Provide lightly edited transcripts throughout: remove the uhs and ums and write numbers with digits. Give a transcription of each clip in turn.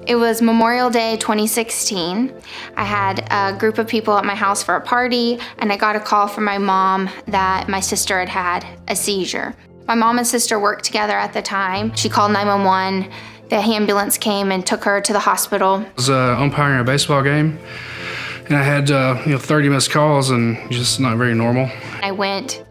It was Memorial Day 2016. I had a group of people at my house for a party, and I got a call from my mom that my sister had had a seizure. My mom and sister worked together at the time. She called 911. The ambulance came and took her to the hospital. I was umpiring a baseball game, and I had 30 missed calls, and just not very normal. I went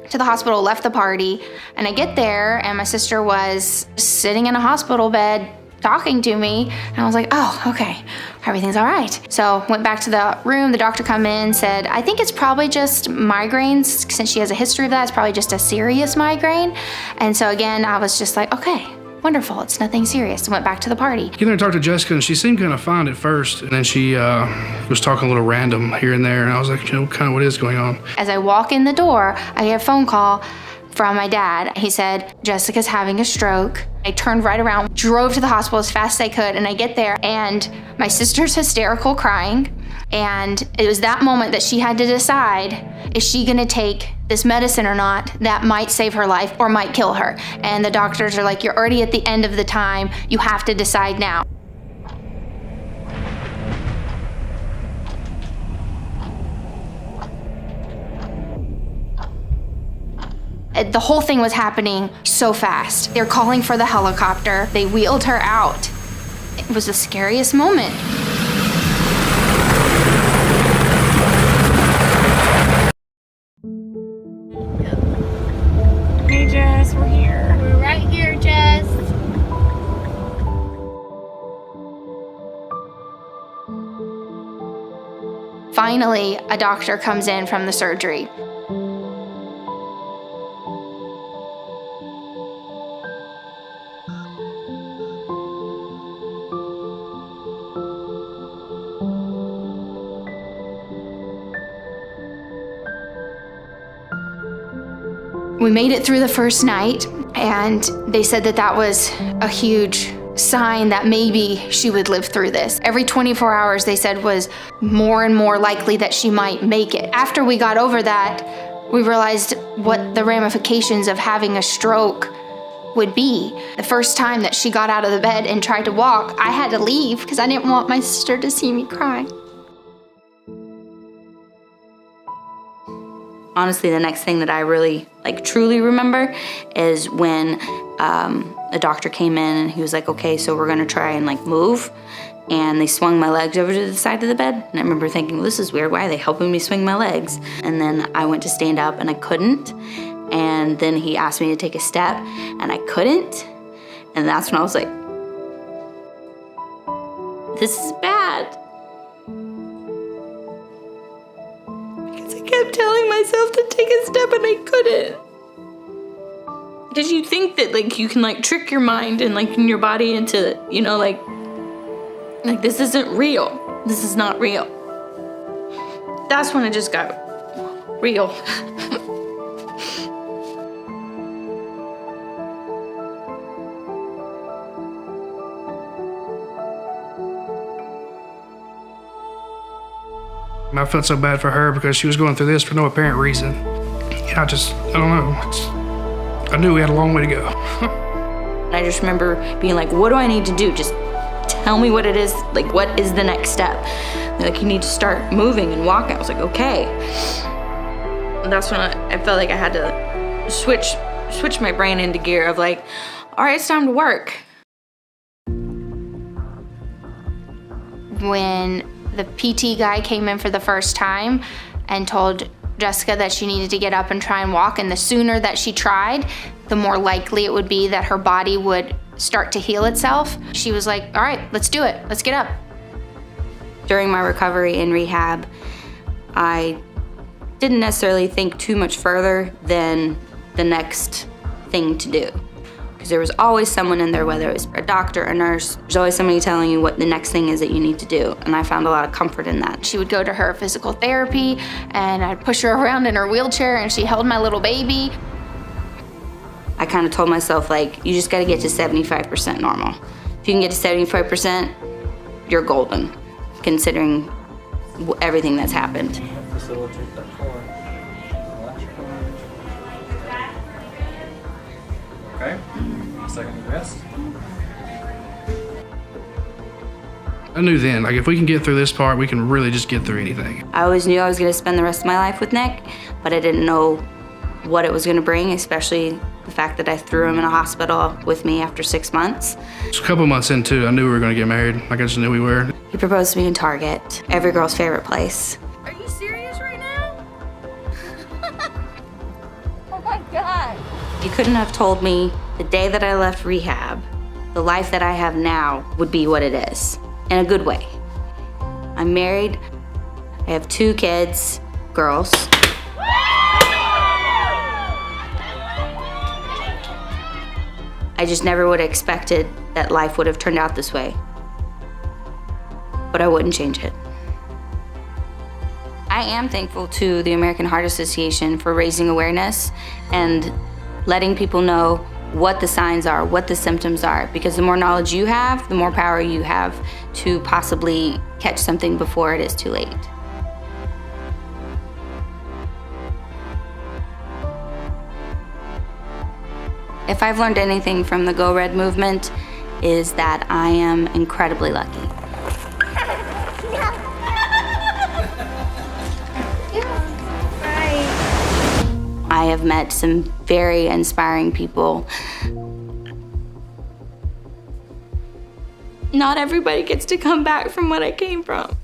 to the hospital, left the party, and I get there, and my sister was sitting in a hospital bed talking to me, and I was like, oh, okay, everything's all right. So went back to the room, the doctor come in, said, I think it's probably just migraines. Since she has a history of that, it's probably just a serious migraine. And so again, I was just like, okay, wonderful, it's nothing serious. Went back to the party. Get there and talked to Jessica, and she seemed kind of fine at first, and then she was talking a little random here and there, and I was like, kind of what is going on? As I walk in the door, I get a phone call from my dad. He said, Jessica's having a stroke. I turned right around, drove to the hospital as fast as I could, and I get there, and my sister's hysterical crying, and it was that moment that she had to decide, is she gonna take this medicine or not that might save her life or might kill her? And the doctors are like, you're already at the end of the time, you have to decide now. The whole thing was happening so fast. They're calling for the helicopter. They wheeled her out. It was the scariest moment. Hey Jess, we're here. We're right here, Jess. Finally, a doctor comes in from the surgery. We made it through the first night, and they said that that was a huge sign that maybe she would live through this. Every 24 hours, they said, was more and more likely that she might make it. After we got over that, we realized what the ramifications of having a stroke would be. The first time that she got out of the bed and tried to walk, I had to leave because I didn't want my sister to see me cry. Honestly, the next thing that I really truly remember is when a doctor came in and he was like, okay, so we're gonna try and move. And they swung my legs over to the side of the bed. And I remember thinking, well, this is weird, why are they helping me swing my legs? And then I went to stand up and I couldn't. And then he asked me to take a step and I couldn't. And that's when I was like, this is bad. Because I kept telling myself to take a step and I couldn't. Because you think that you can trick your mind and in your body into, this isn't real. This is not real. That's when it just got real. I felt so bad for her because she was going through this for no apparent reason. I don't know. I knew we had a long way to go. I just remember being like, what do I need to do? Just tell me what it is. What is the next step? They're like, you need to start moving and walking. I was like, okay. And that's when I felt like I had to switch my brain into gear of all right, it's time to work. When the PT guy came in for the first time and told Jessica that she needed to get up and try and walk, and the sooner that she tried, the more likely it would be that her body would start to heal itself. She was like, all right, let's do it, let's get up. During my recovery in rehab, I didn't necessarily think too much further than the next thing to do. Because there was always someone in there, whether it was a doctor, a nurse, there's always somebody telling you what the next thing is that you need to do. And I found a lot of comfort in that. She would go to her physical therapy, and I'd push her around in her wheelchair, and she held my little baby. I kind of told myself, you just gotta get to 75% normal. If you can get to 75%, you're golden, considering everything that's happened. Okay, second rest. I knew then, like if we can get through this part, we can really just get through anything. I always knew I was gonna spend the rest of my life with Nick, but I didn't know what it was gonna bring, especially the fact that I threw him in a hospital with me after 6 months. Just a couple months into, I knew we were gonna get married. Like I just knew we were. He proposed to me in Target, every girl's favorite place. Are you serious right now? Oh my God. You couldn't have told me the day that I left rehab, the life that I have now would be what it is, in a good way. I'm married, I have 2 kids, girls. I just never would have expected that life would have turned out this way. But I wouldn't change it. I am thankful to the American Heart Association for raising awareness and letting people know what the signs are, what the symptoms are, because the more knowledge you have, the more power you have to possibly catch something before it is too late. If I've learned anything from the Go Red movement, is that I am incredibly lucky. I have met some very inspiring people. Not everybody gets to come back from what I came from.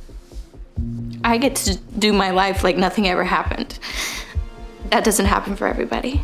I get to do my life like nothing ever happened. That doesn't happen for everybody.